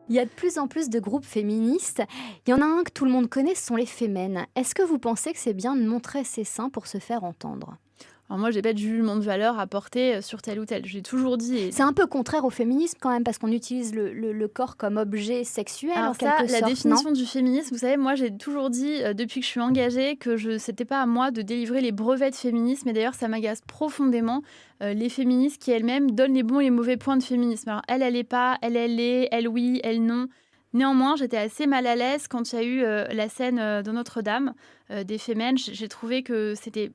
Il y a de plus en plus de groupes féministes. Il y en a un que tout le monde connaît, ce sont les Femmes. Est-ce que vous pensez que c'est bien de montrer ses seins pour se faire entendre? Alors moi, j'ai pas de jugement de valeur à porter sur tel ou tel. J'ai toujours dit. C'est un peu contraire au féminisme quand même, parce qu'on utilise le corps comme objet sexuel en Alors ça, quelque la sorte, définition du féminisme, vous savez, moi j'ai toujours dit, depuis que je suis engagée, que c'était pas à moi de délivrer les brevets de féminisme. Et d'ailleurs, ça m'agace profondément les féministes qui elles-mêmes donnent les bons et les mauvais points de féminisme. Alors elle est pas, elle est, elle oui, elle non. Néanmoins, j'étais assez mal à l'aise quand il y a eu la scène de Notre-Dame des Femmes. J'ai trouvé que c'était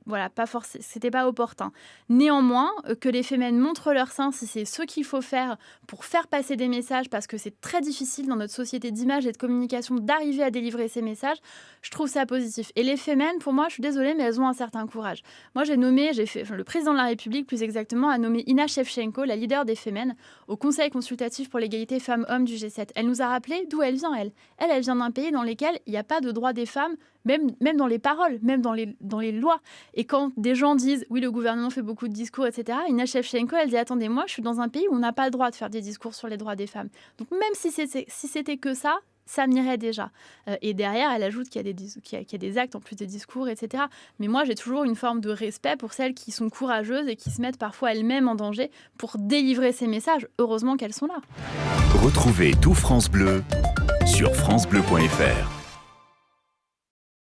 c'était pas opportun. Néanmoins, que les Femmes montrent leur sein, si c'est ce qu'il faut faire pour faire passer des messages, parce que c'est très difficile dans notre société d'image et de communication d'arriver à délivrer ces messages, je trouve ça positif. Et les Femmes, pour moi, je suis désolée, mais elles ont un certain courage. Moi, le président de la République, plus exactement, a nommé Ina Shevchenko, la leader des Femmes, au Conseil consultatif pour l'égalité femmes-hommes du G7. Elle nous a rappelé d'où elle vient, elle. Elle vient d'un pays dans lequel il n'y a pas de droit des femmes, même dans les paroles, même dans les lois. Et quand des gens disent « oui, le gouvernement fait beaucoup de discours, etc. », Ina Shevchenko, elle dit « attendez, moi, je suis dans un pays où on n'a pas le droit de faire des discours sur les droits des femmes. » Donc même si c'était que ça m'irait déjà. Et derrière, elle ajoute qu'il y a des actes en plus des discours, etc. Mais moi, j'ai toujours une forme de respect pour celles qui sont courageuses et qui se mettent parfois elles-mêmes en danger pour délivrer ces messages. Heureusement qu'elles sont là. Retrouvez tout France Bleu sur francebleu.fr.